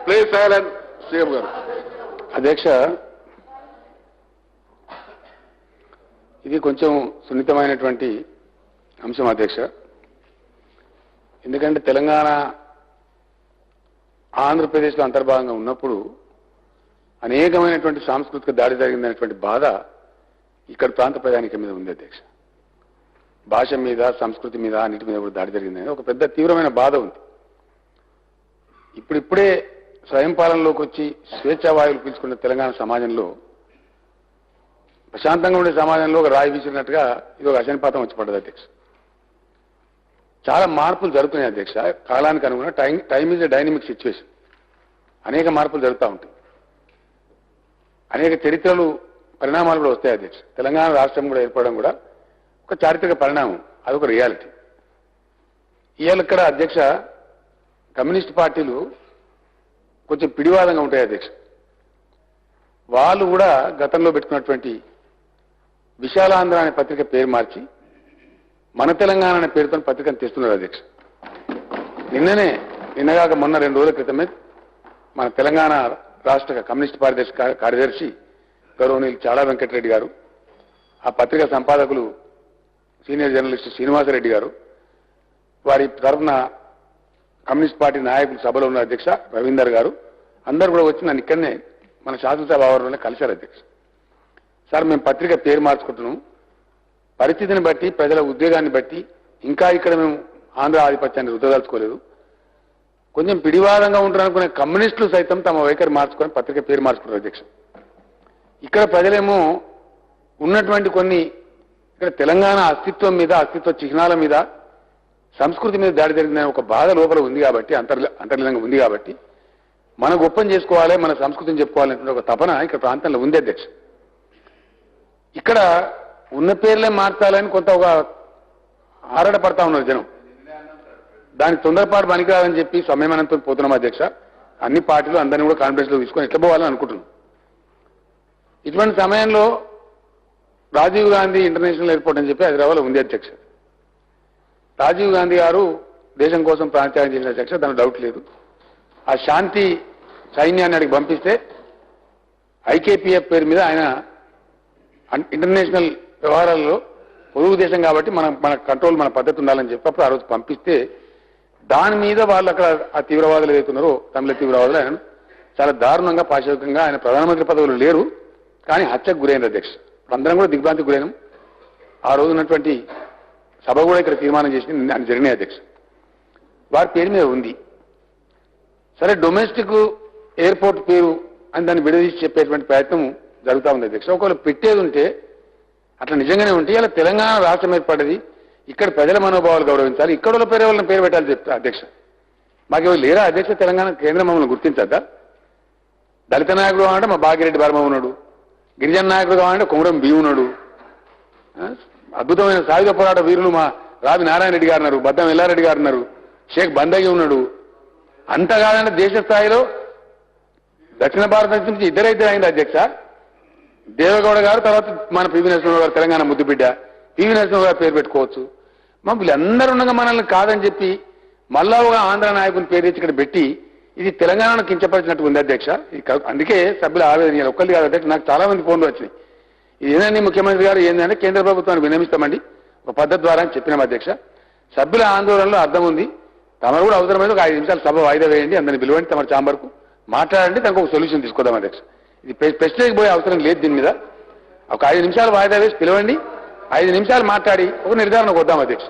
Please silent. CM గారు. అధ్యక్ష, ఇది కొంచెం సున్నితమైనటువంటి అంశం అధ్యక్ష. ఎందుకంటే తెలంగాణ ఆంధ్రప్రదేశ్లో అంతర్భాగంగా ఉన్నప్పుడు అనేకమైనటువంటి సాంస్కృతిక దాడి జరిగిందనేటువంటి బాధ ఇక్కడ ప్రాంత ప్రజానికం మీద ఉంది అధ్యక్ష. భాష మీద, సంస్కృతి మీద, అన్నిటి మీద కూడా దాడి జరిగిందని ఒక పెద్ద తీవ్రమైన బాధ ఉంది. ఇప్పుడిప్పుడే స్వయం పాలనలోకి వచ్చి స్వేచ్ఛావాయువులు పీల్చుకున్న తెలంగాణ సమాజంలో, ప్రశాంతంగా ఉండే సమాజంలో ఒక రాయి విసిరినట్టుగా ఇది ఒక అశనిపాతం వచ్చి పడ్డది అధ్యక్ష. చాలా మార్పులు జరుగుతున్నాయి అధ్యక్ష. కాలానికి అనుగుణ time is a dynamic situation. అనేక మార్పులు జరుగుతూ ఉంటాయి. అనేక చరిత్రలు, పరిణామాలు కూడా వస్తాయి అధ్యక్ష. తెలంగాణ రాష్ట్రం కూడా ఏర్పడడం కూడా ఒక చారిత్రక పరిణామం, అదొక రియాలిటీ. ఇవాళ ఇక్కడ అధ్యక్ష కమ్యూనిస్ట్ పార్టీలు కొంచెం పిడివాదంగా ఉంటాయి అధ్యక్ష. వాళ్ళు కూడా గతంలో పెట్టుకున్నటువంటి విశాలాంధ్ర అనే పత్రిక పేరు మార్చి మన తెలంగాణ అనే పేరుతో పత్రికను తెస్తున్నారు అధ్యక్ష. నిన్నగాక మొన్న 2 రోజుల క్రితమే మన తెలంగాణ రాష్ట్ర కమ్యూనిస్ట్ పార్టీ కార్యదర్శి గౌరవనీయులు చాడా వెంకటరెడ్డి గారు, ఆ పత్రిక సంపాదకులు సీనియర్ జర్నలిస్ట్ శ్రీనివాసరెడ్డి గారు, వారి తరఫున కమ్యూనిస్ట్ పార్టీ నాయకులు సభలో ఉన్న అధ్యక్ష రవీందర్ గారు, అందరూ కూడా వచ్చి నన్ను ఇక్కడనే మన శాసనసభ ఆవరణలోనే కలిశారు అధ్యక్ష. సార్, మేము పత్రిక పేరు మార్చుకుంటున్నాం, పరిస్థితిని బట్టి, ప్రజల ఉద్వేగాన్ని బట్టి ఇంకా ఇక్కడ మేము ఆంధ్ర ఆధిపత్యాన్ని రుద్దదలుచుకోలేదు, కొంచెం పిడివాదంగా ఉంటారనుకునే కమ్యూనిస్టులు సైతం తమ వైఖరి మార్చుకొని పత్రిక పేరు మార్చుకున్నారు అధ్యక్ష. ఇక్కడ ప్రజలేమో ఉన్నటువంటి కొన్ని ఇక్కడ తెలంగాణ అస్తిత్వం మీద, అస్తిత్వ చిహ్నాల మీద, సంస్కృతి మీద దాడి జరిగిందనే ఒక బాధ లోపల ఉంది కాబట్టి, అంతర్లీనంగా ఉంది కాబట్టి, మన గొప్పని చేసుకోవాలి, మన సంస్కృతిని చెప్పుకోవాలనే ఒక తపన ఇక్కడ ప్రాంతంలో ఉంది అధ్యక్ష. ఇక్కడ ఉన్న పేర్లే మార్చాలని కొంత ఒక ఆరాట పడతా ఉన్నారు జనం. దానికి తొందరపాటు పనికిరాదని చెప్పి సంయమనంతో పోతున్నాం అధ్యక్ష. అన్ని పార్టీలు అందరినీ కూడా కాన్ఫరెన్స్ లో తీసుకొని ఎట్లా పోవాలని అనుకుంటున్నాం. ఇటువంటి సమయంలో రాజీవ్ గాంధీ ఇంటర్నేషనల్ ఎయిర్పోర్ట్ అని చెప్పి హైదరాబాద్లో ఉంది అధ్యక్ష. రాజీవ్ గాంధీ గారు దేశం కోసం ప్రాణత్యాగం చేసిన అధ్యక్ష, దానికి డౌట్ లేదు. ఆ శాంతి సైన్యాన్ని అడిగి పంపిస్తే ఐకేపీఎఫ్ పేరు మీద ఆయన ఇంటర్నేషనల్ వ్యవహారాల్లో పొరుగు దేశం కాబట్టి మన కంట్రోల్, మన పద్ధతి ఉండాలని చెప్పినప్పుడు ఆ రోజు పంపిస్తే దాని మీద వాళ్ళు అక్కడ ఆ తీవ్రవాదులు ఏదైతున్నారో తమిళ తీవ్రవాదులు ఆయన చాలా దారుణంగా, పాశవికంగా, ఆయన ప్రధానమంత్రి పదవులు లేరు కానీ హత్యకు గురైన అధ్యక్ష. అందరం కూడా దిగ్భ్రాంతికి గురైనాం. ఆ రోజు ఉన్నటువంటి సభ కూడా ఇక్కడ తీర్మానం చేసి అని జరిగినాయి అధ్యక్ష. వారి పేరు మీద ఉంది. సరే, డొమెస్టిక్ ఎయిర్పోర్ట్ పేరు అని దాన్ని విడదీసి చెప్పేటువంటి ప్రయత్నం జరుగుతూ ఉంది అధ్యక్ష. ఒకవేళ పెట్టేది ఉంటే, అట్లా నిజంగానే ఉంటే ఇలా తెలంగాణ రాష్ట్రం ఏర్పడ్డది, ఇక్కడ ప్రజల మనోభావాలు గౌరవించాలి, ఇక్కడ వాళ్ళ పేరు పెట్టాలి చెప్తా అధ్యక్ష. మాకు లేరా అధ్యక్ష? తెలంగాణ కేంద్రం మమ్మల్ని గుర్తించద్దా? దళిత నాయకుడు కావాలంటే మా భాగ్యరెడ్డి బర్మ ఉన్నాడు, గిరిజన నాయకుడు కావాలంటే కొమరం భీమ్ ఉన్నాడు, అద్భుతమైన సాయుధ పోరాట వీరులు మా రావి నారాయణ రెడ్డి గారు ఉన్నారు, బద్దం ఎల్లారెడ్డి గారు ఉన్నారు, షేక్ బందగి ఉన్నాడు. అంతా కాదంటే దేశ స్థాయిలో దక్షిణ భారతదేశం నుంచి ఇద్దరైతే అయింది అధ్యక్ష. దేవగౌడ గారు, తర్వాత మన పివి నరసింహరావు గారు, తెలంగాణ ముద్దుబిడ్డ పివి నరసింహరావు గారు పేరు పెట్టుకోవచ్చు. మా వీళ్ళందరూ ఉండగా మనల్ని కాదని చెప్పి మళ్ళా ఒక ఆంధ్ర నాయకుని పేరు తెచ్చి ఇక్కడ పెట్టి ఇది తెలంగాణను కించపరిచినట్టు ఉంది అధ్యక్ష. అందుకే సభ్యుల ఆవేదన ఒక్కరిది కాదు అధ్యక్ష, నాకు చాలా మంది ఫోన్లు వచ్చినాయి. ఇది ఏంటంటే ముఖ్యమంత్రి గారు ఏంటంటే కేంద్ర ప్రభుత్వాన్ని విన్నవిస్తామండి ఒక పద్ధతి ద్వారా అని చెప్పినాం అధ్యక్ష. సభ్యుల ఆందోళనలో అర్థం ఉంది. తమరు కూడా అవసరమైతే ఒక 5 నిమిషాలు సభ వాయిదా వేయండి, అందరిని పిలవండి, తమ ఛాంబర్కు మాట్లాడండి, దానికి ఒక సొల్యూషన్ తీసుకుందాం అధ్యక్ష. ఇది ప్రెస్టేజ్కి పోయే అవసరం లేదు దీని మీద. ఒక 5 నిమిషాలు వాయిదా వేసి పిలవండి, 5 నిమిషాలు మాట్లాడి ఒక నిర్ధారణకు వద్దాం అధ్యక్ష.